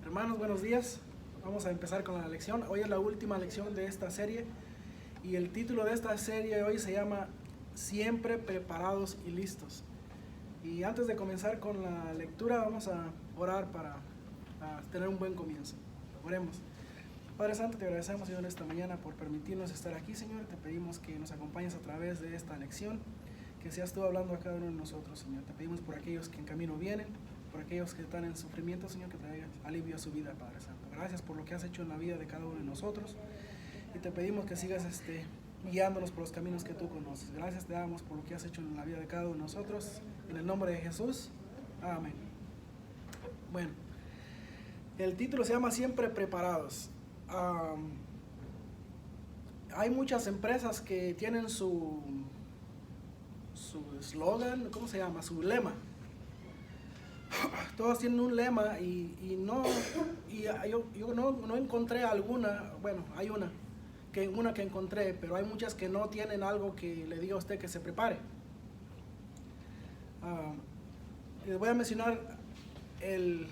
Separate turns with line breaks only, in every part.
Hermanos, buenos días. Vamos a empezar con la lección. Hoy es la última lección de esta serie y el título de esta serie hoy se llama Siempre preparados y listos. Y antes de comenzar con la lectura vamos a orar para tener un buen comienzo. Oremos. Padre Santo, te agradecemos, Señor, esta mañana por permitirnos estar aquí, Señor. Te pedimos que nos acompañes a través de esta lección, que seas tú hablando a cada uno de nosotros, Señor. Te pedimos por aquellos que en camino vienen, por aquellos que están en sufrimiento, Señor, que traigas alivio a su vida, Padre Santo. Gracias por lo que has hecho en la vida de cada uno de nosotros y te pedimos que sigas guiándonos por los caminos que tú conoces. Gracias te damos por lo que has hecho en la vida de cada uno de nosotros. En el nombre de Jesús. Amén. Bueno, el título se llama Siempre preparados. Hay muchas empresas que tienen su eslogan, ¿cómo se llama? Su lema. Todos tienen un lema y yo no encontré alguna. Bueno, hay una que encontré, pero hay muchas que no tienen algo que le diga a usted que se prepare. Les voy a mencionar el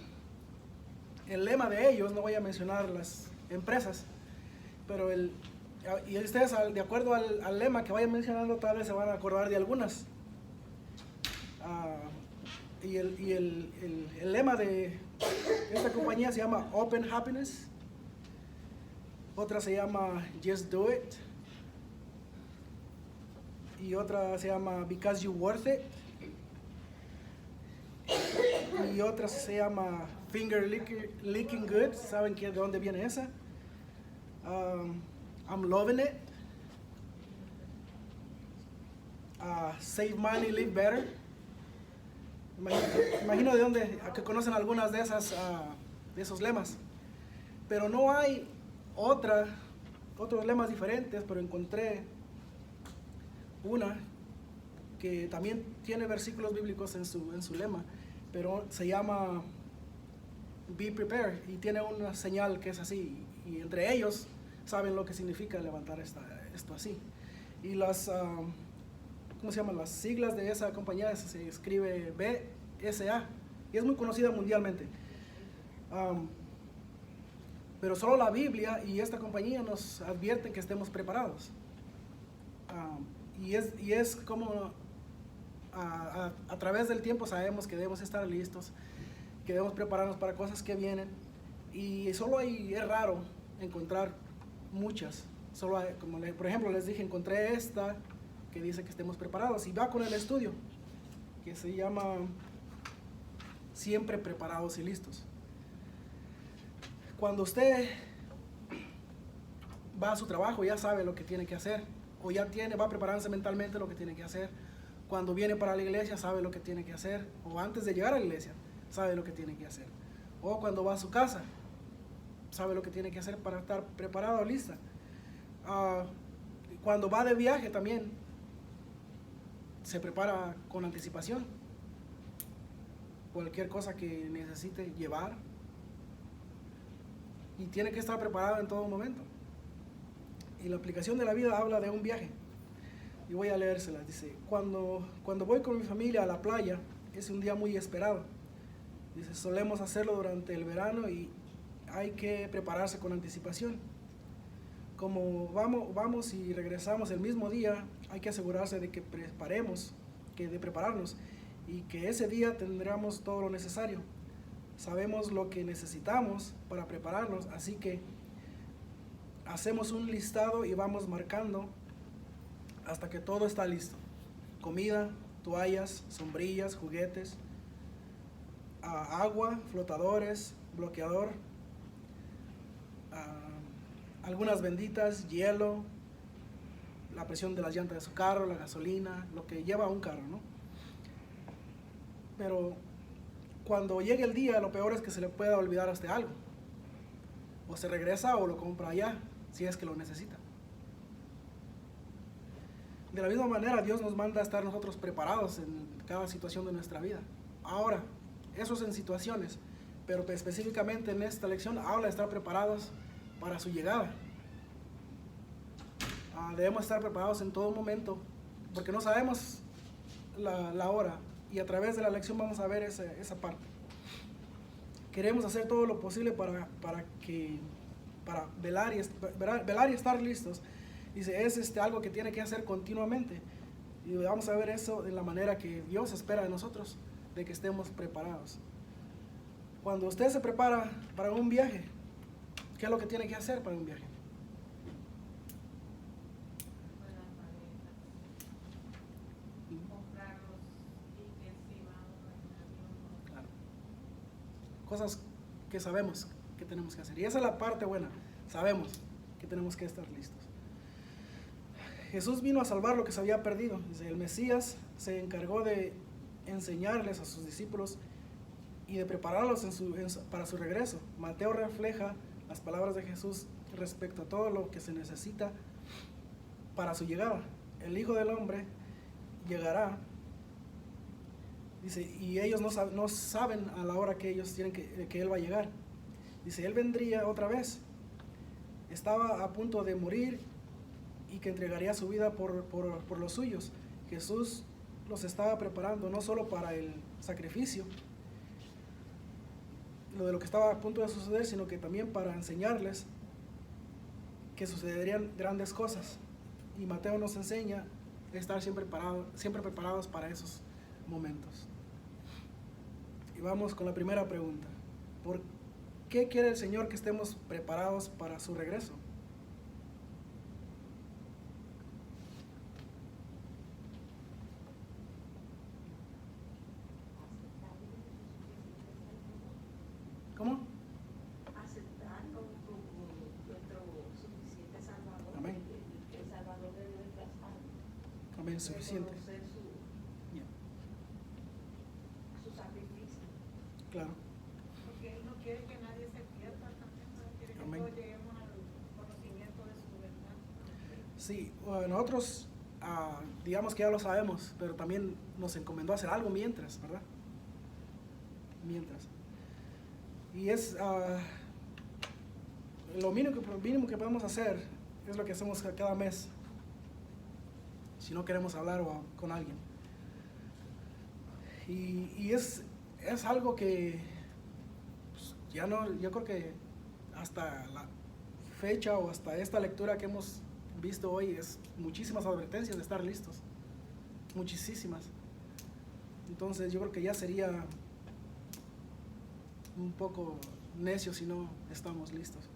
lema de ellos, no voy a mencionar las empresas, pero y ustedes, de acuerdo al lema que vayan mencionando, tal vez se van a acordar de algunas. Y el lema de esta compañía se llama Open Happiness. Otra se llama Just Do It. Y otra se llama Because You Worth It. Y otra se llama Finger Licking Good. ¿Saben de dónde viene esa? I'm Loving It. Save Money, Live Better. Imagino de dónde, que conocen algunas de esos lemas. Pero no hay otros lemas diferentes, pero encontré una que también tiene versículos bíblicos en su lema, pero se llama Be Prepared y tiene una señal que es así, y entre ellos saben lo que significa levantar esto así. Y ¿cómo se llama? Las siglas de esa compañía se escribe BSA y es muy conocida mundialmente. Pero solo la Biblia y esta compañía nos advierten que estemos preparados. Y es como a través del tiempo sabemos que debemos estar listos, que debemos prepararnos para cosas que vienen. Y es raro encontrar muchas. Por ejemplo, les dije, encontré esta que dice que estemos preparados y va con el estudio que se llama Siempre preparados y listos. Cuando usted va a su trabajo ya sabe lo que tiene que hacer, o va preparándose mentalmente lo que tiene que hacer. Cuando viene para la iglesia sabe lo que tiene que hacer, o antes de llegar a la iglesia sabe lo que tiene que hacer, o cuando va a su casa sabe lo que tiene que hacer para estar preparado o lista. Cuando va de viaje también se prepara con anticipación. Cualquier cosa que necesite llevar, y tiene que estar preparado en todo momento. Y la aplicación de la vida habla de un viaje, y voy a leérsela. Dice: cuando voy con mi familia a la playa es un día muy esperado. Dice: solemos hacerlo durante el verano y hay que prepararse con anticipación. Como vamos y regresamos el mismo día, hay que asegurarse de prepararnos y que ese día tendremos todo lo necesario. Sabemos lo que necesitamos para prepararnos, así que hacemos un listado y vamos marcando hasta que todo está listo. Comida, toallas, sombrillas, juguetes, agua, flotadores, bloqueador, algunas benditas, hielo, la presión de las llantas de su carro, la gasolina, lo que lleva un carro, ¿no? Pero cuando llegue el día, lo peor es que se le pueda olvidar hasta algo. O se regresa o lo compra allá, si es que lo necesita. De la misma manera, Dios nos manda a estar nosotros preparados en cada situación de nuestra vida. Ahora, eso es en situaciones, pero específicamente en esta lección habla de estar preparados para su llegada. Debemos estar preparados en todo momento, porque no sabemos la hora, y a través de la lección vamos a ver esa parte. queremos hacer todo lo posible para velar y estar listos. Dice, es algo que tiene que hacer continuamente. Y vamos a ver eso de la manera que Dios espera de nosotros, de que estemos preparados. Cuando usted se prepara para un viaje, ¿qué es lo que tiene que hacer para un viaje?
Comprar los tickets y vamos en avión.
Claro. Cosas que sabemos que tenemos que hacer. Y esa es la parte buena. Sabemos que tenemos que estar listos. Jesús vino a salvar lo que se había perdido. Dice, el Mesías se encargó de enseñarles a sus discípulos y de prepararlos para su regreso. Mateo refleja las palabras de Jesús respecto a todo lo que se necesita para su llegada. El Hijo del Hombre llegará, dice, y ellos no saben a la hora que ellos tienen que Él va a llegar. Dice, Él vendría otra vez. Estaba a punto de morir y que entregaría su vida por los suyos. Jesús los estaba preparando no solo para el sacrificio, de lo que estaba a punto de suceder, sino que también para enseñarles que sucederían grandes cosas. Y Mateo nos enseña a estar siempre preparados para esos momentos. Y vamos con la primera pregunta. ¿Por qué quiere el Señor que estemos preparados para su regreso? ¿Cómo?
Aceptarlo como nuestro suficiente Salvador.
Amén.
El Salvador de nuestras almas.
Amén, suficiente.
Reconocer
Yeah.
su sacrificio.
Claro.
Porque Él no quiere que nadie se pierda también, ¿no? Quiere que
Amén.
todos lleguemos al conocimiento de su verdad.
Sí, nosotros digamos que ya lo sabemos, pero también nos encomendó hacer algo mientras, ¿verdad? Mientras. Y es lo mínimo que podemos hacer, es lo que hacemos cada mes, si no queremos hablar con alguien. Y es algo que pues, yo creo que hasta la fecha o hasta esta lectura que hemos visto hoy es muchísimas advertencias de estar listos, muchísimas. Entonces yo creo que ya sería un poco necio si no estamos listos.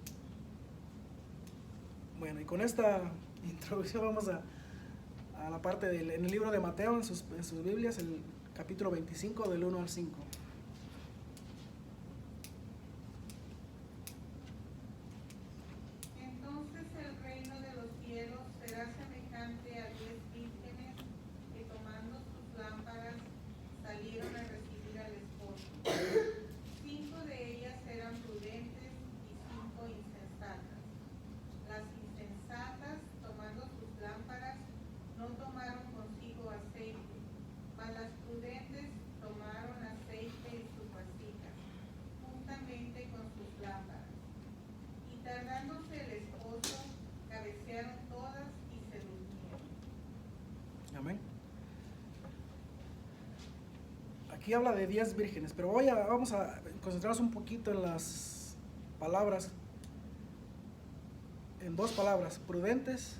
Bueno, y con esta introducción vamos a la parte en el libro de Mateo, en sus Biblias, el capítulo 25, del 1 al 5.
Entonces el reino de los cielos será semejante a 10 vírgenes que tomando sus lámparas salieron a recibir al esposo. 5 de ellas eran prudentes y 5 insensatas. Las insensatas, tomando sus lámparas, no tomaron consigo aceite, mas las prudentes tomaron aceite en sus vasijas, juntamente con sus lámparas. Y tardándose el esposo, cabecearon todas y se durmieron.
Amén. Aquí habla de 10 vírgenes, pero vamos a concentrarnos un poquito en las palabras, en dos palabras, prudentes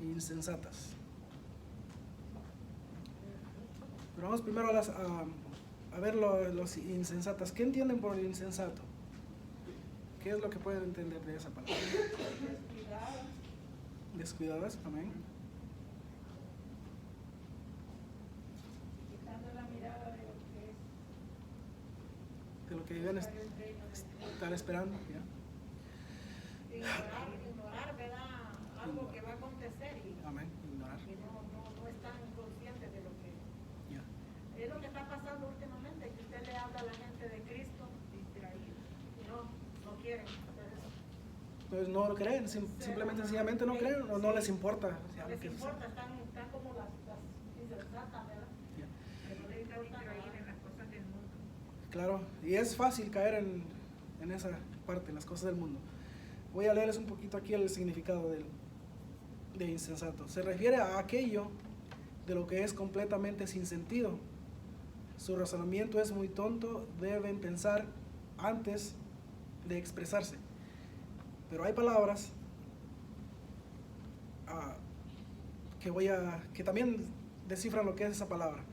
e insensatas. Pero vamos primero a ver los insensatas. ¿Qué entienden por el insensato? ¿Qué es lo que pueden entender de esa palabra?
Descuidadas.
Descuidadas, amén.
Quitando la mirada de lo que es
De lo que deben
buscar el reino de Dios.
estar esperando. ¿Ya?
Ignorar, ¿verdad? Algo que va a acontecer y
Amén. Ignorar.
que no están conscientes de lo que
Ya.
es lo que está pasando últimamente, que usted le habla a la gente de Cristo distraído y no quieren hacer eso.
Entonces no lo creen, simplemente sencillamente no creen o no les importa.
No les importa, están como las insensatas, ¿verdad?
Ya.
Que no les importa nada en las cosas del mundo.
Claro, y es fácil caer en esa parte, en las cosas del mundo. Voy a leerles un poquito aquí el significado de insensato. Se refiere a aquello de lo que es completamente sin sentido, su razonamiento es muy tonto, deben pensar antes de expresarse. Pero hay palabras que también descifran lo que es esa palabra.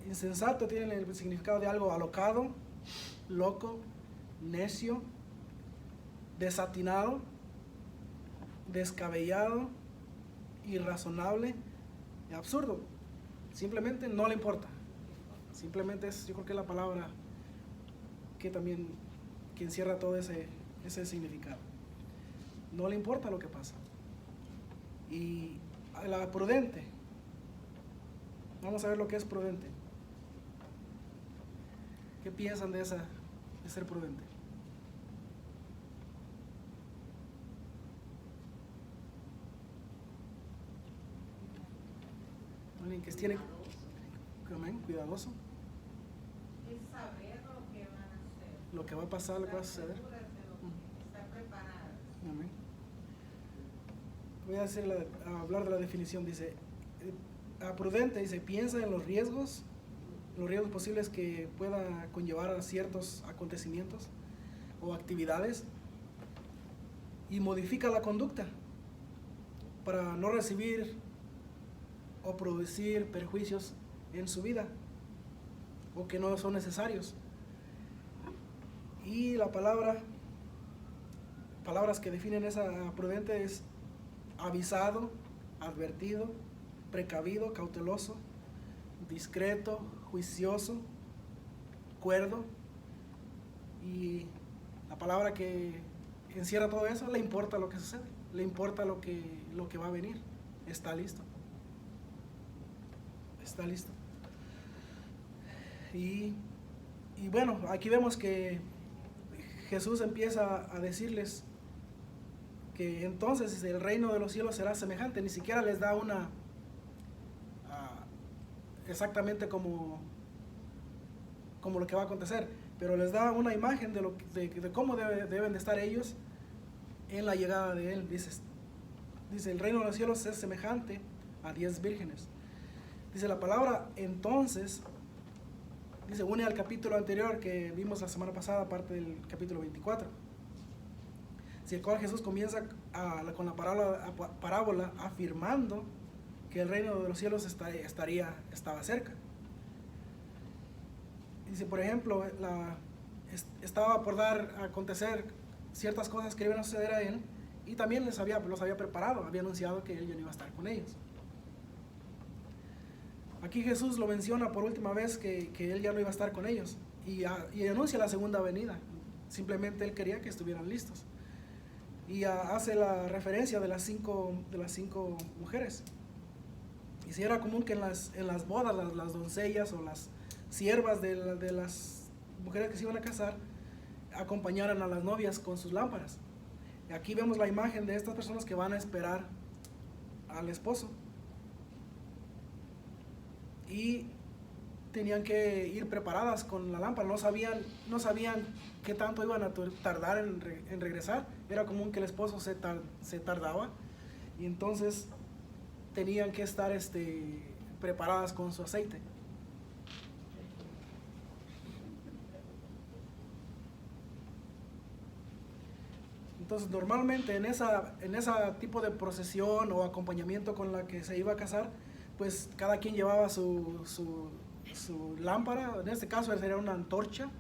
Insensato tiene el significado de algo alocado, loco, necio, desatinado, descabellado, irrazonable, absurdo. Simplemente no le importa. Simplemente yo creo que es la palabra que también que encierra todo ese significado. No le importa lo que pasa. Y la prudente. Vamos a ver lo que es prudente. ¿Qué piensan de ser prudente? Alguien que tiene, amén, cuidadoso.
Es saber lo que van a hacer.
Lo que va a pasar, lo que va a suceder.
Estar preparadas.
Amén. Voy a hablar de la definición. Dice, prudente, dice, piensa en los riesgos posibles que pueda conllevar a ciertos acontecimientos o actividades y modifica la conducta para no recibir o producir perjuicios en su vida o que no son necesarios. Y la palabras que definen esa prudente es avisado, advertido, precavido, cauteloso, discreto, juicioso, cuerdo. Y la palabra que encierra todo eso, le importa lo que sucede, le importa lo que va a venir, está listo. Está listo. Y bueno, aquí vemos que Jesús empieza a decirles que entonces el reino de los cielos será semejante. Ni siquiera les da una exactamente como lo que va a acontecer, pero les da una imagen de cómo deben de estar ellos en la llegada de Él. Dice, el reino de los cielos es semejante a 10 vírgenes. Dice la palabra entonces, dice, une al capítulo anterior que vimos la semana pasada, parte del capítulo 24. Si el cual Jesús comienza con la parábola afirmando que el reino de los cielos estaba cerca. Dice, por ejemplo, estaba por dar a acontecer ciertas cosas que iban a suceder a él, y también los había preparado, había anunciado que él ya no iba a estar con ellos. Aquí Jesús lo menciona por última vez que él ya no iba a estar con ellos, y anuncia la segunda venida. Simplemente él quería que estuvieran listos. Y hace la referencia de las cinco mujeres. Y si era común que en las bodas las doncellas o las siervas de las mujeres que se iban a casar acompañaran a las novias con sus lámparas. Y aquí vemos la imagen de estas personas que van a esperar al esposo. Y tenían que ir preparadas con la lámpara. No sabían qué tanto iban a tardar en regresar. Era común que el esposo se tardaba, y entonces tenían que estar preparadas con su aceite. Entonces normalmente en esa tipo de procesión o acompañamiento con la que se iba a casar, pues cada quien llevaba su lámpara. En este caso era una antorcha.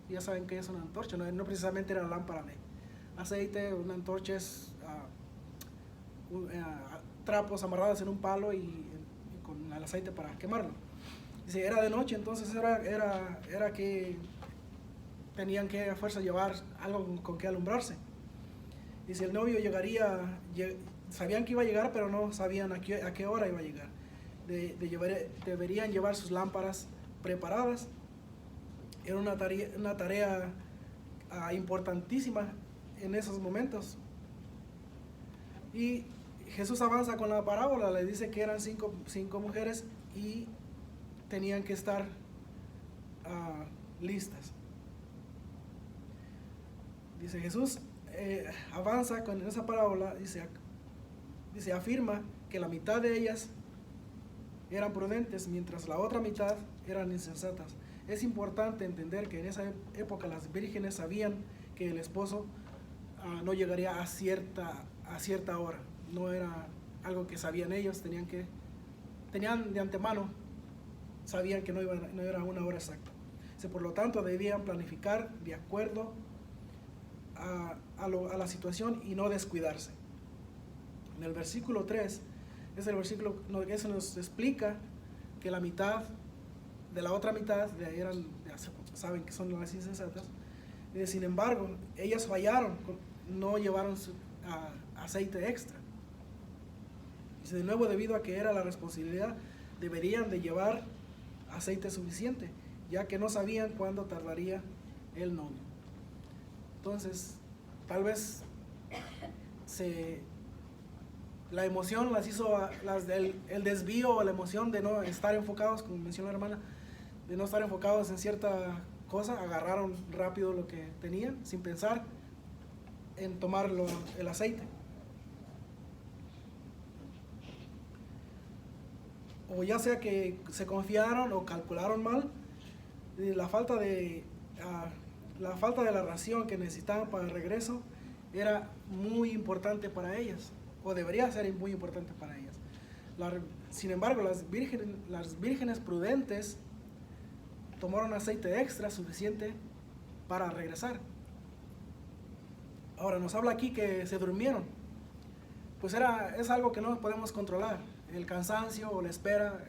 Ya saben qué es una antorcha, no precisamente era la lámpara de aceite. Una antorcha es trapos amarrados en un palo y con el aceite para quemarlo. Dice, era de noche, entonces era que tenían que a fuerza llevar algo con que alumbrarse. Dice, el novio sabían que iba a llegar, pero no sabían a qué hora iba a llegar. Deberían llevar sus lámparas preparadas. Era una tarea importantísima en esos momentos. Y Jesús avanza con la parábola, le dice que eran cinco mujeres y tenían que estar listas. Dice Jesús, avanza con esa parábola, afirma que la mitad de ellas eran prudentes, mientras la otra mitad eran insensatas. Es importante entender que en esa época las vírgenes sabían que el esposo no llegaría a cierta hora. No era algo que sabían ellos, tenían de antemano, sabían que no era una hora exacta. Por lo tanto, debían planificar de acuerdo a la situación y no descuidarse. En el versículo 3 es el versículo que se nos explica que la mitad de la otra mitad saben que son las insensatas. Sin embargo, ellas fallaron, no llevaron aceite extra. Y de nuevo, debido a que era la responsabilidad, deberían de llevar aceite suficiente, ya que no sabían cuándo tardaría el novio. Entonces, tal vez la emoción las hizo, el desvío o la emoción de no estar enfocados, como mencionó la hermana, de no estar enfocados en cierta cosa, agarraron rápido lo que tenían sin pensar en tomar el aceite. O ya sea que se confiaron o calcularon mal, la falta de la ración que necesitaban para el regreso era muy importante para ellas, o debería ser muy importante para ellas. Sin embargo, las vírgenes prudentes tomaron aceite extra suficiente para regresar. Ahora nos habla aquí que se durmieron. Pues es algo que no podemos controlar. El cansancio o la espera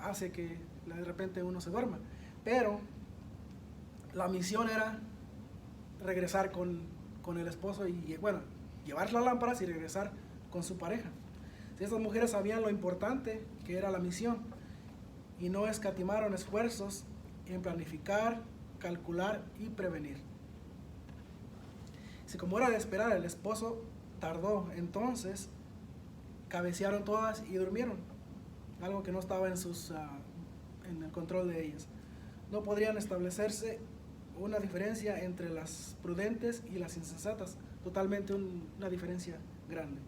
hace que de repente uno se duerma. Pero la misión era regresar con el esposo y llevar las lámparas y regresar con su pareja. Estas mujeres sabían lo importante que era la misión y no escatimaron esfuerzos en planificar, calcular y prevenir. Si como era de esperar, el esposo tardó, entonces cabecearon todas y durmieron, algo que no estaba en el control de ellas. No podrían establecerse una diferencia entre las prudentes y las insensatas, totalmente una diferencia grande.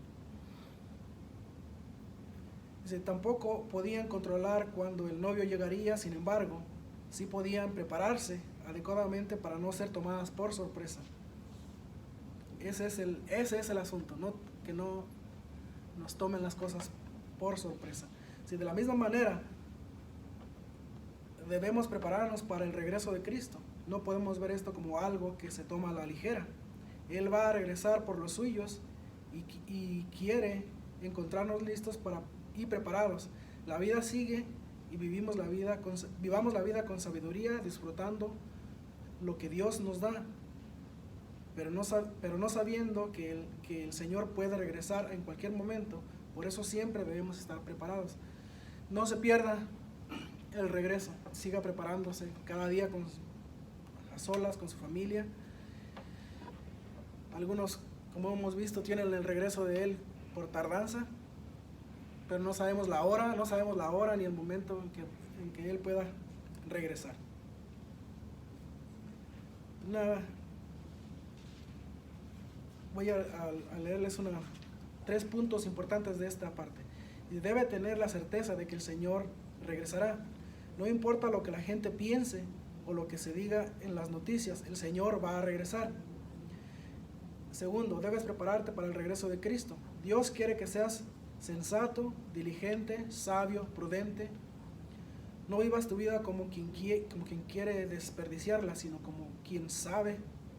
Tampoco podían controlar cuando el novio llegaría, sin embargo, sí podían prepararse adecuadamente para no ser tomadas por sorpresa. Ese es el asunto, que no nos tomen las cosas por sorpresa. De la misma manera, debemos prepararnos para el regreso de Cristo. No podemos ver esto como algo que se toma a la ligera. Él va a regresar por los suyos y quiere encontrarnos listos y preparados. La vida sigue y vivamos la vida con sabiduría, disfrutando lo que Dios nos da, pero no sabiendo que el Señor puede regresar en cualquier momento. Por eso siempre debemos estar preparados. No se pierda el regreso, siga preparándose cada día a solas con su familia. Algunos, como hemos visto, tienen el regreso de Él por tardanza, pero no sabemos la hora ni el momento en que Él pueda regresar. Voy a leerles 3 puntos importantes de esta parte. Y debe tener la certeza de que el Señor regresará. No importa lo que la gente piense o lo que se diga en las noticias, el Señor va a regresar. Segundo, debes prepararte para el regreso de Cristo. Dios quiere que seas sensato, diligente, sabio, prudente. No vivas tu vida como quien quiere desperdiciarla, sino como quien sabe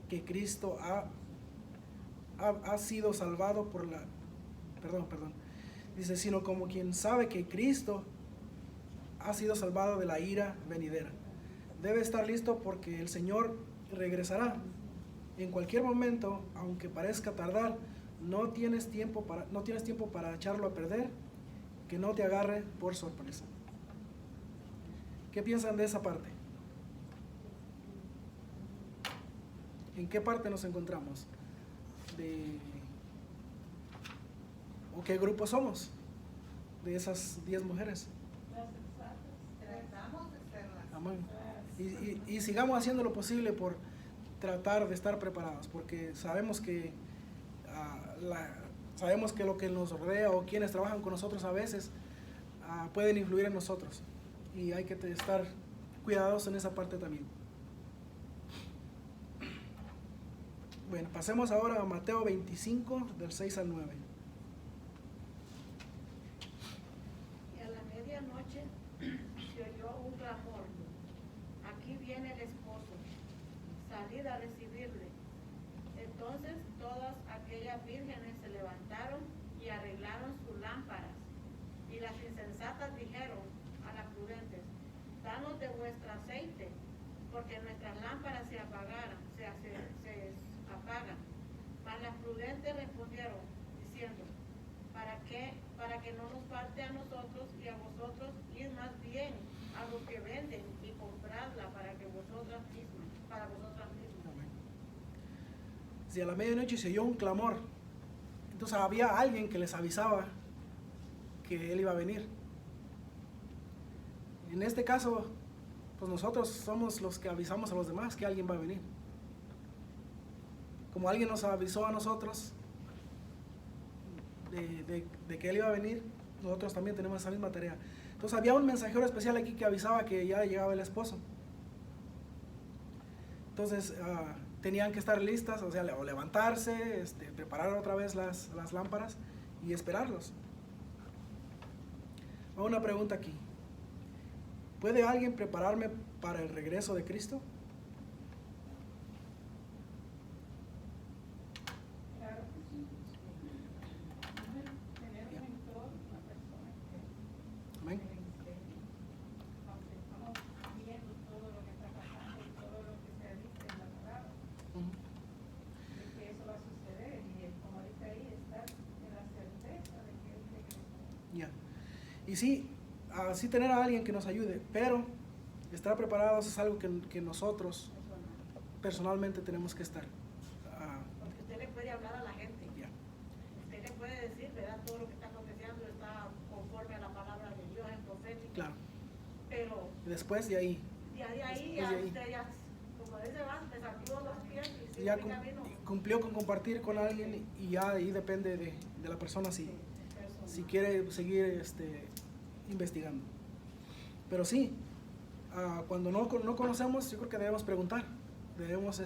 que Cristo ha sido salvado por la... Dice, sino como quien sabe que Cristo ha sido salvado de la ira venidera. Debe estar listo porque el Señor regresará. En cualquier momento, aunque parezca tardar, no tienes tiempo para echarlo a perder, que no te agarre por sorpresa. ¿Qué piensan de esa parte? ¿En qué parte nos encontramos? ¿O qué grupo somos de esas 10 mujeres?
Tratamos de serlas.
Amén. Y sigamos haciendo lo posible por tratar de estar preparados, porque sabemos que lo que nos rodea o quienes trabajan con nosotros a veces pueden influir en nosotros, y hay que estar cuidadosos en esa parte también. Bueno, pasemos ahora a Mateo 25, del 6 al 9.
Y a la medianoche se oyó un clamor: aquí viene el esposo, salid a recibirle. Entonces todas aquellas vírgenes se levantaron y arreglaron sus lámparas. Y las insensatas dijeron a las prudentes: danos de vuestro aceite, porque nuestras lámparas se apagan. Mas las prudentes respondieron diciendo: para que no nos falte a nosotros y a vosotros, ir más bien a los que venden y comprarla para vosotras mismas.
Si a la medianoche se oyó un clamor, entonces había alguien que les avisaba que él iba a venir. En este caso, pues nosotros somos los que avisamos a los demás que alguien va a venir. Como alguien nos avisó a nosotros de que él iba a venir, nosotros también tenemos esa misma tarea. Entonces había un mensajero especial aquí que avisaba que ya llegaba el esposo. Entonces tenían que estar listas, o sea, o levantarse, preparar otra vez las lámparas y esperarlos. Una pregunta aquí: ¿puede alguien prepararme para el regreso de Cristo?
Claro que sí. Tener un mentor, una persona que
Amén.
le enseñe. Aunque estamos viendo todo lo que está pasando y todo lo que se dice en la palabra, de que eso va a suceder. Y como dice ahí, estar en la certeza de que Él regresó.
Ya. Y sí, así tener a alguien que nos ayude, pero estar preparados es algo que nosotros personalmente tenemos que estar.
Porque usted le puede hablar a la gente.
Ya.
Usted le puede decir, ¿verdad? Todo lo que está aconteciendo está conforme a la palabra de Dios, es profético.
Claro.
Pero
Y después de ahí,
de ahí
Después
ya
de ahí.
usted ya, como dice, va, te sacudo los pies y sigue
ya
el camino.
cumplió con compartir con alguien y ya ahí depende de la persona si quiere seguir investigando. Pero sí, cuando no conocemos, yo creo que debemos preguntar. Debemos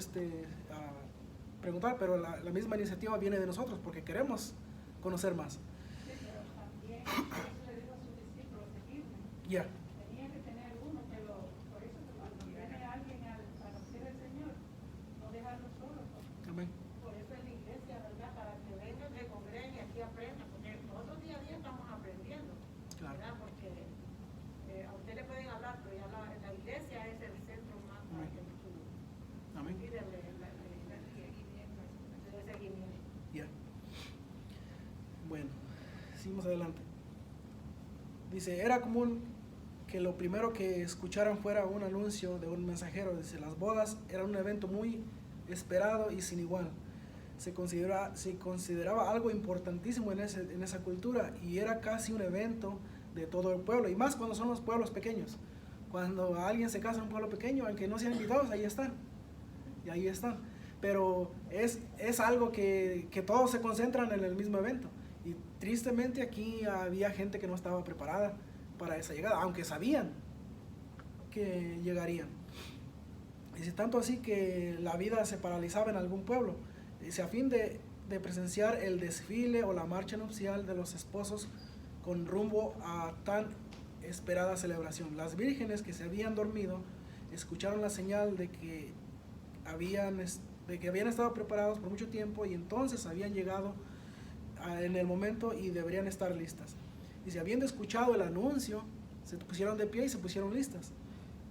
preguntar, pero la misma iniciativa viene de nosotros porque queremos conocer más.
Sí, pero también Jesús le dijo a sus discípulos: seguidme.
Ya.
Tenía que tener uno que por eso que cuando viene alguien a conocer al Señor, no dejarlo solo.
Amén.
Por eso es la iglesia, ¿verdad? Para que vengan, se congreguen y aquí aprendan, porque nosotros día a día estamos aprendiendo,
Claro.
¿verdad? Porque a usted le pueden hablar, pero ya la iglesia es el centro más para que tú
Amén.
y de seguimiento.
Ya. Bueno, seguimos adelante. Dice, era común que lo primero que escucharan fuera un anuncio de un mensajero. Dice, las bodas eran un evento muy esperado y sin igual. Se consideraba algo importantísimo en esa cultura y era casi un evento de todo el pueblo, y más cuando son los pueblos pequeños. Cuando alguien se casa en un pueblo pequeño, aunque no sean invitados, ahí están. Y ahí están. Pero es algo que todos se concentran en el mismo evento. Y tristemente aquí había gente que no estaba preparada para esa llegada, aunque sabían que llegarían. Dice, tanto así que la vida se paralizaba en algún pueblo. Dice, a fin de presenciar el desfile o la marcha nupcial de los esposos con rumbo a tan esperada celebración. Las vírgenes que se habían dormido escucharon la señal de que habían estado preparados por mucho tiempo y entonces habían llegado en el momento y deberían estar listas. Dice, habiendo escuchado el anuncio, se pusieron de pie y se pusieron listas.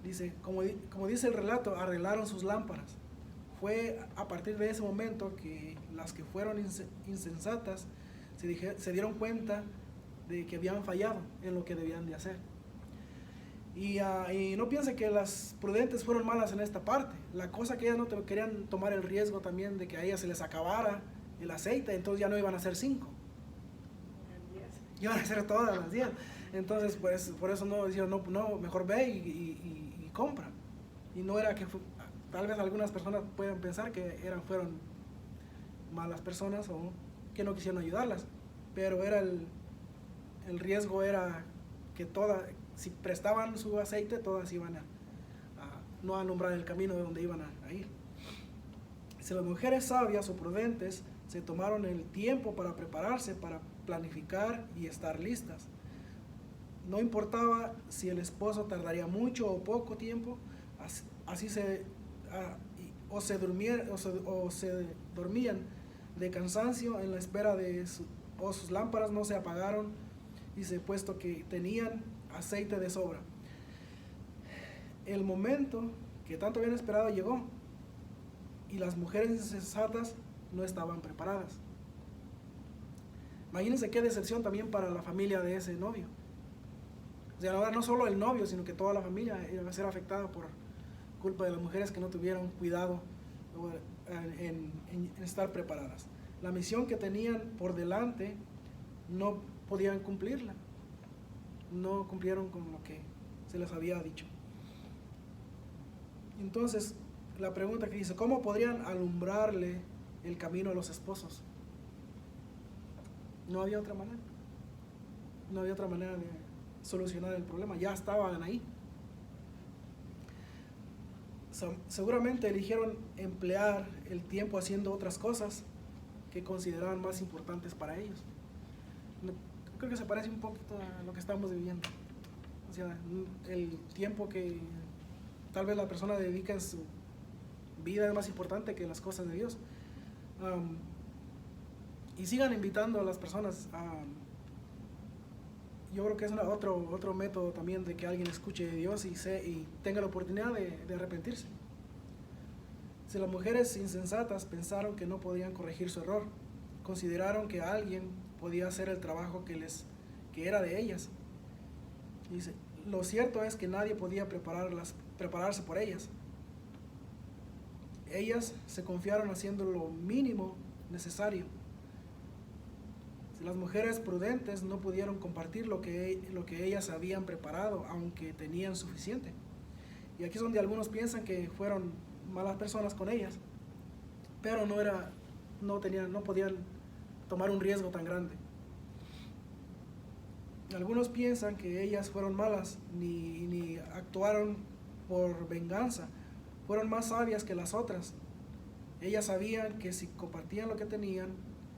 Dice, como dice el relato, arreglaron sus lámparas. Fue a partir de ese momento que las que fueron insensatas se dieron cuenta de que habían fallado en lo que debían de hacer. Y no piense que las prudentes fueron malas en esta parte. La cosa que ellas no querían tomar el riesgo también de que a ellas se les acabara el aceite, entonces ya no iban a ser 5. Iban a ser todas las 10. Entonces, pues, por eso no dijeron, no, mejor ve y compra. Y no era que, tal vez algunas personas puedan pensar que fueron malas personas o que no quisieron ayudarlas, pero el riesgo era que si prestaban su aceite, todas iban no alumbrar el camino de donde iban a ir. Si las mujeres sabias o prudentes se tomaron el tiempo para prepararse, para planificar y estar listas. No importaba si el esposo tardaría mucho o poco tiempo, se dormían de cansancio en la espera o sus lámparas no se apagaron, dice, puesto que tenían aceite de sobra. El momento que tanto habían esperado llegó y las mujeres insensatas no estaban preparadas. Imagínense qué decepción también para la familia de ese novio. O sea, ahora no solo el novio, sino que toda la familia iba a ser afectada por culpa de las mujeres que no tuvieron cuidado en estar preparadas. La misión que tenían por delante no podían cumplirla. No cumplieron con lo que se les había dicho. Entonces, la pregunta que dice, ¿cómo podrían alumbrarle el camino a los esposos? No había otra manera. No había otra manera de solucionar el problema. Ya estaban ahí. Seguramente eligieron emplear el tiempo haciendo otras cosas que consideraban más importantes para ellos. Creo que se parece un poquito a lo que estamos viviendo. O sea, el tiempo que tal vez la persona dedica en su vida es más importante que las cosas de Dios. Y sigan invitando a las personas. Yo creo que es otro método también de que alguien escuche de Dios y tenga la oportunidad de arrepentirse. Si las mujeres insensatas pensaron que no podían corregir su error, consideraron que alguien podía hacer el trabajo que era de ellas. Dice, lo cierto es que nadie podía prepararse por ellas. Ellas se confiaron haciendo lo mínimo necesario. Las mujeres prudentes no pudieron compartir lo que ellas habían preparado, aunque tenían suficiente. Y aquí es donde algunos piensan que fueron malas personas con ellas, pero no podían tomar un riesgo tan grande. Algunos piensan que ellas fueron malas, ni actuaron por venganza, fueron más sabias que las otras. Ellas sabían que si compartían lo que tenían,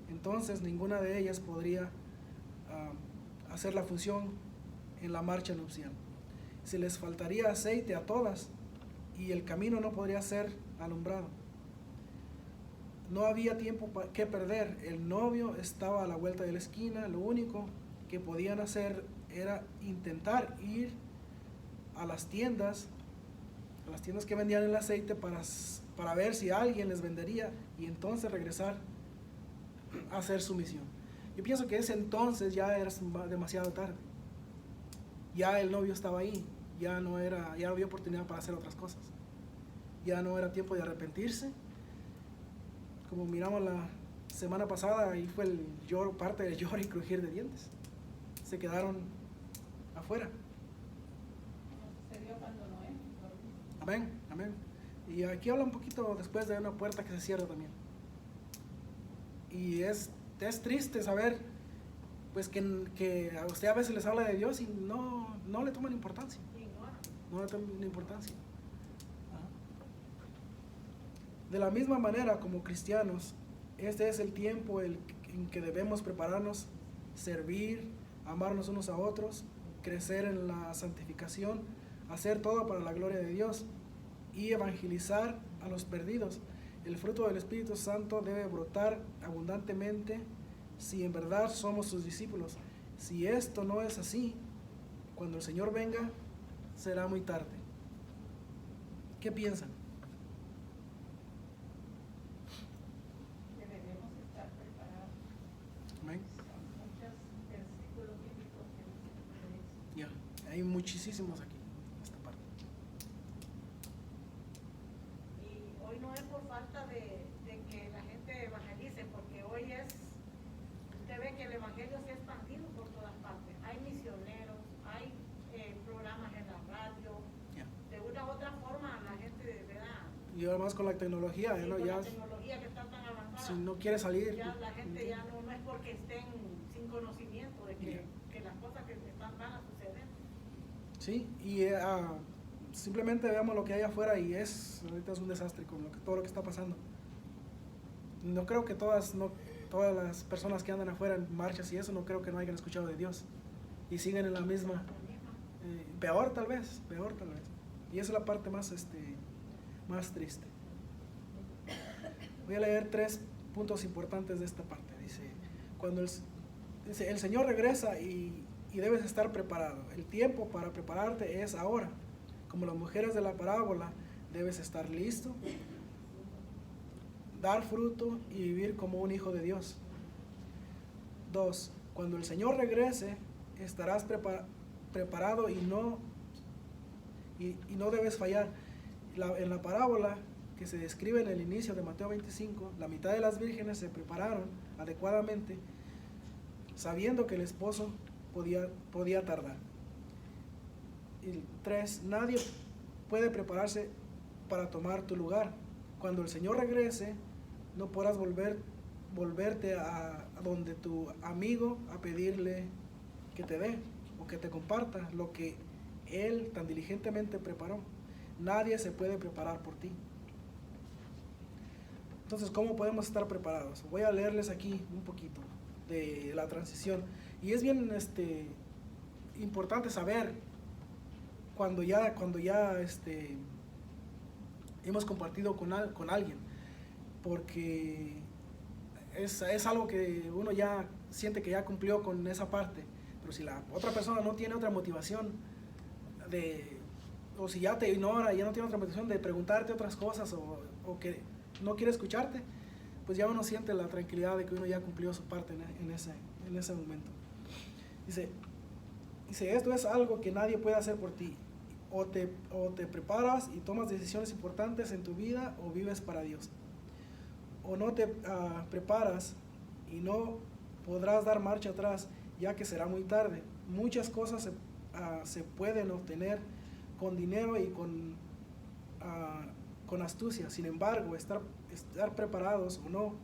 entonces ninguna de ellas podría hacer la función en la marcha nupcial. Se les faltaría aceite a todas y el camino no podría ser alumbrado. No había tiempo que perder. El novio estaba a la vuelta de la esquina. Lo único que podían hacer era intentar ir a las tiendas que vendían el aceite para ver si alguien les vendería y entonces regresar a hacer su misión. Yo pienso que ese entonces ya era demasiado tarde. Ya el novio estaba ahí, ya no había oportunidad para hacer otras cosas. Ya no era tiempo de arrepentirse. Como miramos la semana pasada, ahí fue parte del lloro y crujir de dientes. Se quedaron afuera. Amén, amén. Y aquí habla un poquito después de una puerta que se cierra también. Y es triste saber pues que a usted a veces les habla de Dios y no le toman importancia. No le toman importancia. De la misma manera, como cristianos, este es el tiempo en que debemos prepararnos, servir, amarnos unos a otros, crecer en la santificación, hacer todo para la gloria de Dios y evangelizar a los perdidos. El fruto del Espíritu Santo debe brotar abundantemente si en verdad somos sus discípulos. Si esto no es así, cuando el Señor venga, será muy tarde. ¿Qué piensan?
Debemos estar preparados.
Amén.
Son muchos versículos bíblicos que nos dicen.
Ya, hay muchísimos aquí, esta parte.
Y hoy no es por falta de que la gente evangelice, porque hoy usted ve que el evangelio se ha expandido por todas partes. Hay misioneros, hay programas en la radio. De una u otra forma la gente, ¿verdad?
Y además con la tecnología,
Sí,
¿no?
con
Ya,
la tecnología que está tan avanzada.
si no quiere salir.
Ya la gente ya no es porque estén sin conocimiento de que las cosas que están van a suceder.
Sí, y simplemente veamos lo que hay afuera y ahorita es un desastre con todo lo que está pasando. No creo que todas las personas que andan afuera en marchas y eso, no creo que no hayan escuchado de Dios y siguen en la misma, peor tal vez. Y esa es la parte más triste. Voy a leer 3 puntos importantes de esta parte. Dice, el Señor regresa y debes estar preparado. El tiempo para prepararte es ahora. Como las mujeres de la parábola, debes estar listo, dar fruto y vivir como un hijo de Dios. 2. Cuando el Señor regrese, estarás preparado y no debes fallar. En la parábola que se describe en el inicio de Mateo 25, la mitad de las vírgenes se prepararon adecuadamente, sabiendo que el esposo podía tardar. Y 3. Nadie puede prepararse para tomar tu lugar. Cuando el Señor regrese, no podrás volverte a donde tu amigo a pedirle que te dé o que te comparta lo que Él tan diligentemente preparó. Nadie se puede preparar por ti. Entonces, ¿cómo podemos estar preparados? Voy a leerles aquí un poquito de la transición. Y es bien importante saber cuando ya hemos compartido con alguien, porque es algo que uno ya siente que ya cumplió con esa parte, pero si la otra persona no tiene otra motivación o si ya te ignora, ya no tiene otra motivación de preguntarte otras cosas o que no quiere escucharte, pues ya uno siente la tranquilidad de que uno ya cumplió su parte en ese momento. Dice, esto es algo que nadie puede hacer por ti. O te preparas y tomas decisiones importantes en tu vida o vives para Dios. O no te preparas y no podrás dar marcha atrás, ya que será muy tarde. Muchas cosas se pueden obtener con dinero y con astucia. Sin embargo, estar preparados o no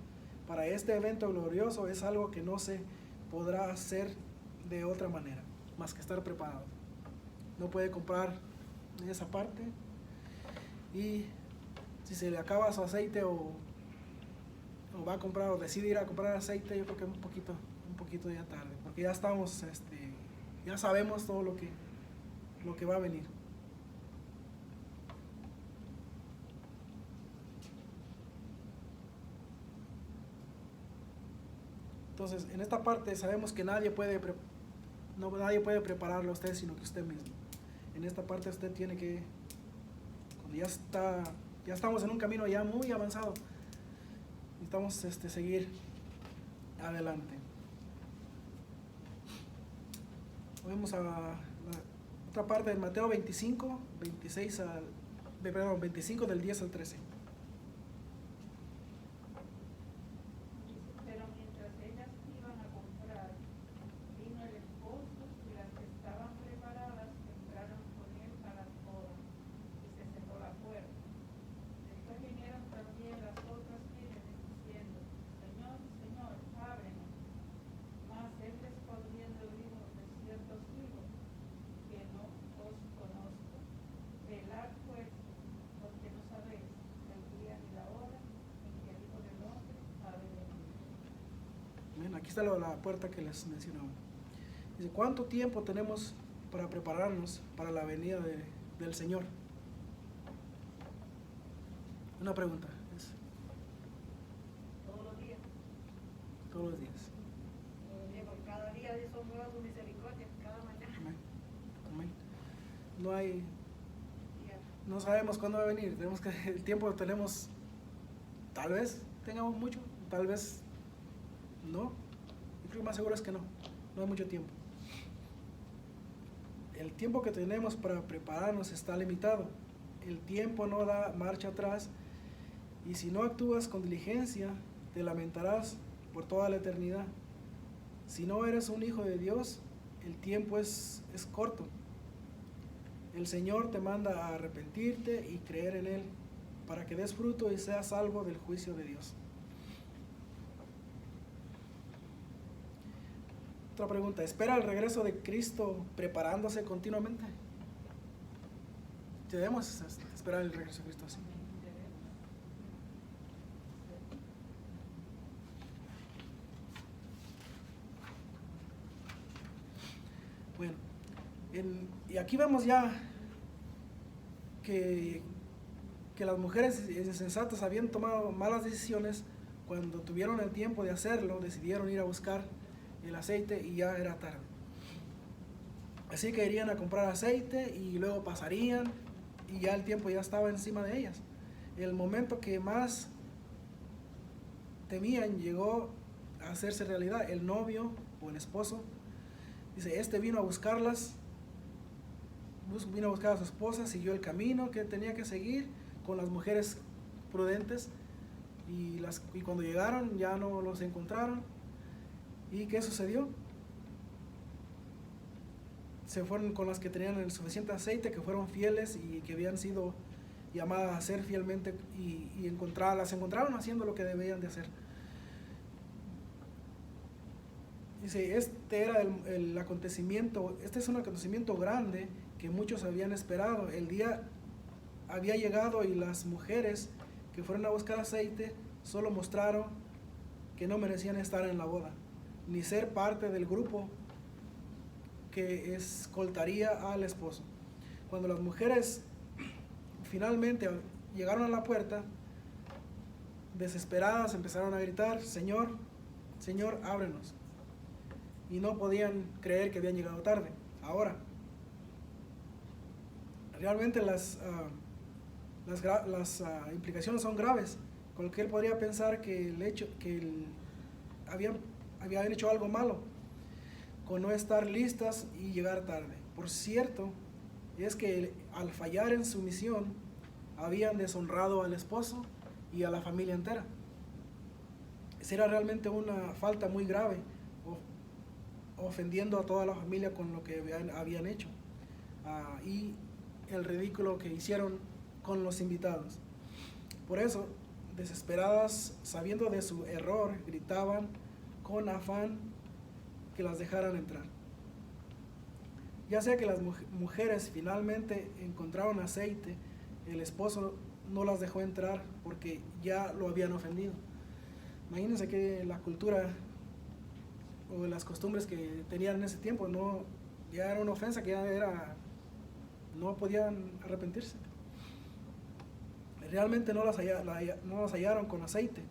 para este evento glorioso es algo que no se podrá hacer de otra manera, más que estar preparado. No puede comprar esa parte, y si se le acaba su aceite o va a comprar o decide ir a comprar aceite, yo creo que es un poquito ya tarde, porque ya estamos, ya sabemos todo lo que va a venir. Entonces, en esta parte sabemos que nadie puede prepararlo a usted, sino que usted mismo. En esta parte usted tiene que, cuando ya estamos en un camino ya muy avanzado, necesitamos seguir adelante. Vamos a la otra parte de Mateo 25, 25 del 10 al 13.
Pero mientras ellas iban a comprar, vino el esposo y las que estaban preparadas entraron con él a las bodas y se cerró la puerta. Después vinieron también las otras vírgenes diciendo, Señor, Señor, ábrenos. Mas él respondiendo dijo, de cierto os digo, que no os conozco. Velad pues, porque no sabéis el día ni la hora en que el Hijo del Hombre ha de venir.
Bien, aquí está la puerta que les mencionaba. Dice, ¿cuánto tiempo tenemos para prepararnos para la venida del Señor? Una pregunta.
Todos los días.
Todos los días.
Porque cada día son nuevas sus misericordias, cada mañana.
Amén. Amén. No sabemos cuándo va a venir. El tiempo lo tenemos, tal vez tengamos mucho, tal vez no. Yo creo que más seguro es que no hay mucho tiempo. El tiempo que tenemos para prepararnos está limitado. El tiempo no da marcha atrás, y si no actúas con diligencia, te lamentarás por toda la eternidad. Si no eres un hijo de Dios, el tiempo es corto. El Señor te manda a arrepentirte y creer en Él, para que des fruto y seas salvo del juicio de Dios. Otra pregunta, ¿espera el regreso de Cristo preparándose continuamente? debemos esperar el regreso de Cristo así. Bueno, y aquí vemos ya que las mujeres insensatas habían tomado malas decisiones. Cuando tuvieron el tiempo de hacerlo, decidieron ir a buscar el aceite y ya era tarde. Así que irían a comprar aceite y luego pasarían y ya el tiempo ya estaba encima de ellas. El momento que más temían llegó a hacerse realidad. El novio o el esposo, dice, vino a buscarlas, vino a buscar a su esposa, siguió el camino que tenía que seguir con las mujeres prudentes y cuando llegaron ya no los encontraron. ¿Y qué sucedió? Se fueron con las que tenían el suficiente aceite, que fueron fieles y que habían sido llamadas a ser fielmente y las encontraron haciendo lo que debían de hacer. Dice, este es un acontecimiento grande que muchos habían esperado. El día había llegado y las mujeres que fueron a buscar aceite solo mostraron que no merecían estar en la boda, ni ser parte del grupo que escoltaría al esposo. Cuando las mujeres finalmente llegaron a la puerta, desesperadas empezaron a gritar, Señor, Señor, ábrenos. Y no podían creer que habían llegado tarde. Ahora, realmente las implicaciones son graves. Cualquiera podría pensar que habían hecho algo malo con no estar listas y llegar tarde. Por cierto, es que al fallar en su misión, habían deshonrado al esposo y a la familia entera. Esa era realmente una falta muy grave, ofendiendo a toda la familia con lo que habían hecho. Y el ridículo que hicieron con los invitados. Por eso, desesperadas, sabiendo de su error, gritaban con afán que las dejaran entrar. Ya sea que las mujeres finalmente encontraron aceite, el esposo no las dejó entrar porque ya lo habían ofendido. Imagínense que la cultura o las costumbres que tenían en ese tiempo ya era una ofensa que no podían arrepentirse. Realmente no las hallaron con aceite.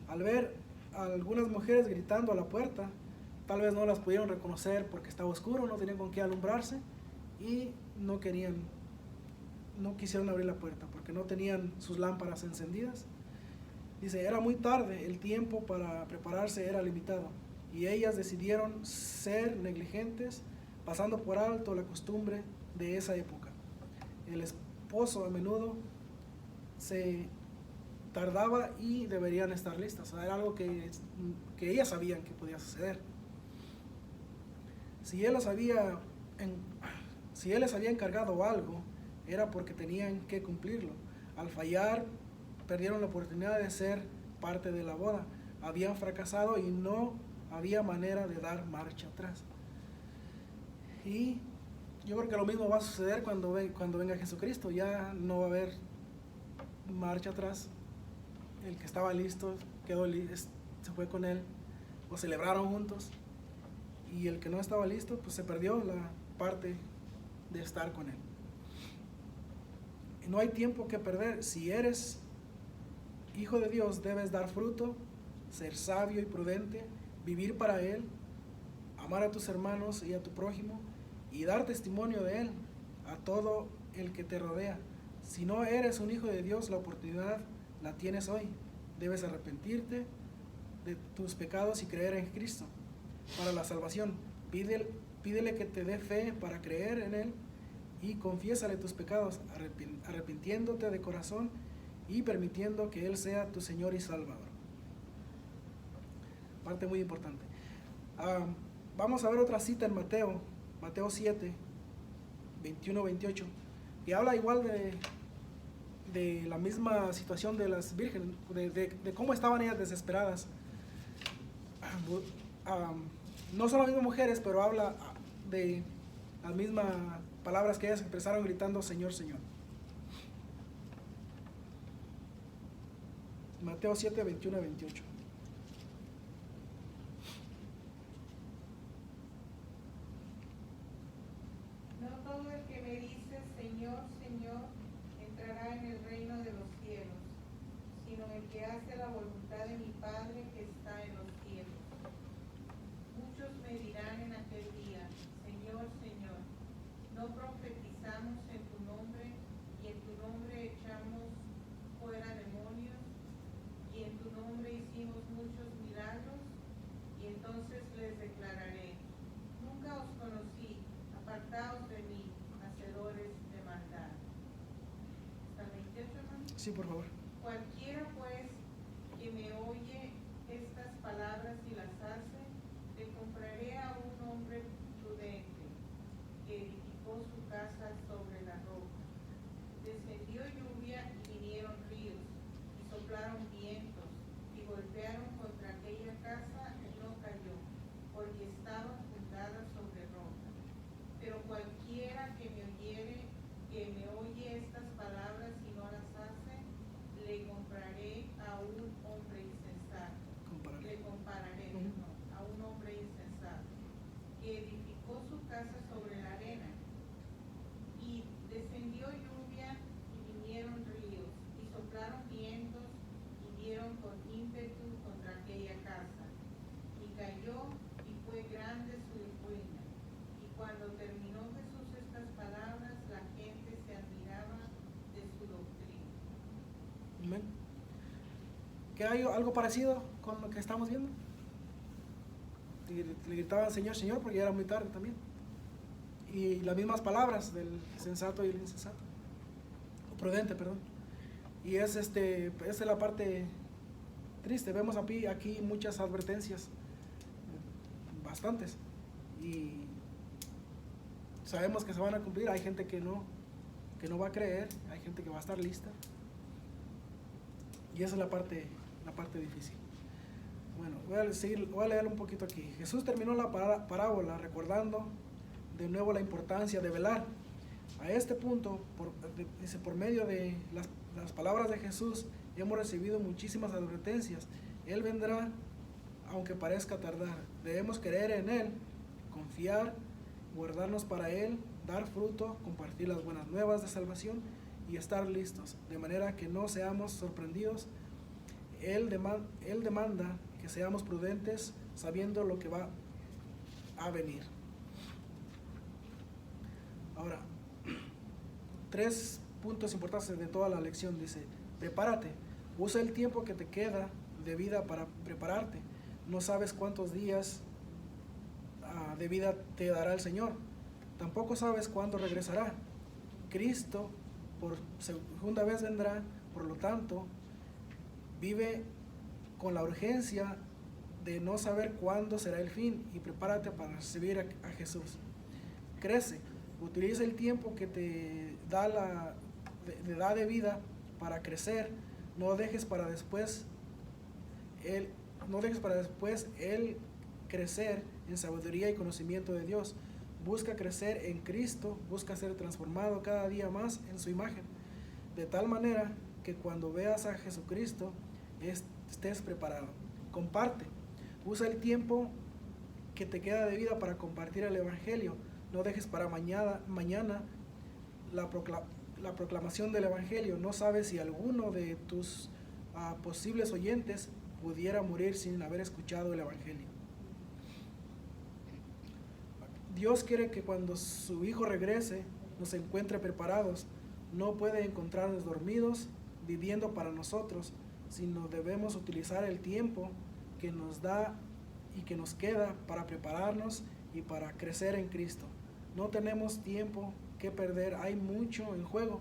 Al ver a algunas mujeres gritando a la puerta, tal vez no las pudieron reconocer porque estaba oscuro, no tenían con qué alumbrarse y no quisieron abrir la puerta porque no tenían sus lámparas encendidas. Dice, era muy tarde, el tiempo para prepararse era limitado y ellas decidieron ser negligentes, pasando por alto la costumbre de esa época. El esposo a menudo se tardaba y deberían estar listas. Era algo que ellas sabían que podía suceder. Si él les había encargado algo, era porque tenían que cumplirlo. Al fallar, perdieron la oportunidad de ser parte de la boda. Habían fracasado y no había manera de dar marcha atrás. Y yo creo que lo mismo va a suceder cuando venga Jesucristo. Ya no va a haber marcha atrás. El que estaba listo se fue con él o celebraron juntos, y el que no estaba listo pues se perdió la parte de estar con él. Y no hay tiempo que perder. Si eres hijo de Dios, debes dar fruto, ser sabio y prudente, vivir para él, amar a tus hermanos y a tu prójimo y dar testimonio de él a todo el que te rodea. Si no eres un hijo de Dios, la oportunidad la tienes hoy. Debes arrepentirte de tus pecados y creer en Cristo para la salvación. Pídele que te dé fe para creer en él y confiésale tus pecados, arrepintiéndote de corazón y permitiendo que él sea tu Señor y Salvador. Parte muy importante. Vamos a ver otra cita en Mateo 7, 21-28, que habla igual de la misma situación de las vírgenes, de cómo estaban ellas desesperadas. No son las mismas mujeres, pero habla de las mismas palabras que ellas expresaron gritando Señor, Señor. Mateo 7, 21 a 28.
No todo el que me dice Señor, Señor, entrará en el reino de los cielos, sino el que hace la voluntad de mi Padre que está en los cielos. Muchos me dirán en aquel día, Señor, Señor, ¿no profetizamos en tu nombre y en tu nombre echamos fuera demonios y en tu nombre hicimos muchos milagros? Y entonces les declararé, nunca os conocí, apartaos de mí, hacedores de maldad. ¿Hasta el 28, hermano?
Sí, por favor.
Cualquiera pues que me oye estas palabras y las hace, le compraré a un hombre prudente que edificó su casa sobre la roca. Descendió lluvia y vinieron ríos, y soplaron vientos, y golpearon contra aquella casa y no cayó, porque estaba fundada sobre roca. Pero cualquiera que me oye estas palabras y no las hace, le compararé a un hombre insensato, a un hombre insensato, que edificó su casa sobre la arena, y descendió lluvia y vinieron ríos, y soplaron vientos y dieron con ímpetu contra aquella casa, y cayó y fue grande su ruina. Y cuando terminó Jesús estas palabras, la gente se admiraba de su doctrina.
Amén. ¿Que hay algo parecido con lo que estamos viendo? Le gritaban Señor, Señor, porque ya era muy tarde también. Y las mismas palabras del sensato y el insensato. O prudente, perdón. Y esa es la parte triste. Vemos aquí muchas advertencias, bastantes. Y sabemos que se van a cumplir. Hay gente que no va a creer, hay gente que va a estar lista. Y esa es la parte difícil. Bueno, voy a leer un poquito aquí. Jesús terminó la parábola recordando de nuevo la importancia de velar. A este punto, por medio de las palabras de Jesús, hemos recibido muchísimas advertencias. Él vendrá, aunque parezca tardar. Debemos creer en Él, confiar, guardarnos para Él, dar fruto, compartir las buenas nuevas de salvación y estar listos, de manera que no seamos sorprendidos. Él demanda que seamos prudentes, sabiendo lo que va a venir. Ahora, 3 puntos importantes de toda la lección. Dice, prepárate, usa el tiempo que te queda de vida para prepararte. No sabes cuántos días de vida te dará el Señor. Tampoco sabes cuándo regresará. Cristo por segunda vez vendrá, por lo tanto, vive con la urgencia de no saber cuándo será el fin y prepárate para recibir a Jesús. Crece, utiliza el tiempo que te da de vida para crecer. No dejes para después el crecer en sabiduría y conocimiento de Dios. Busca crecer en Cristo, busca ser transformado cada día más en su imagen, de tal manera que cuando veas a Jesucristo estés preparado. Comparte, usa el tiempo que te queda de vida para compartir el Evangelio. No dejes para mañana la proclamación del Evangelio. No sabes si alguno de tus posibles oyentes pudiera morir sin haber escuchado el Evangelio. Dios quiere que cuando su Hijo regrese nos encuentre preparados. No puede encontrarnos dormidos, viviendo para nosotros, sino debemos utilizar el tiempo que nos da y que nos queda para prepararnos y para crecer en Cristo. No tenemos tiempo que perder, hay mucho en juego.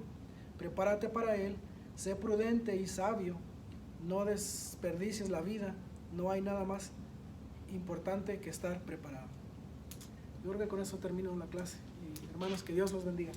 Prepárate para Él, sé prudente y sabio, no desperdicies la vida, no hay nada más importante que estar preparado. Yo creo que con eso termino la clase. Y hermanos, que Dios los bendiga.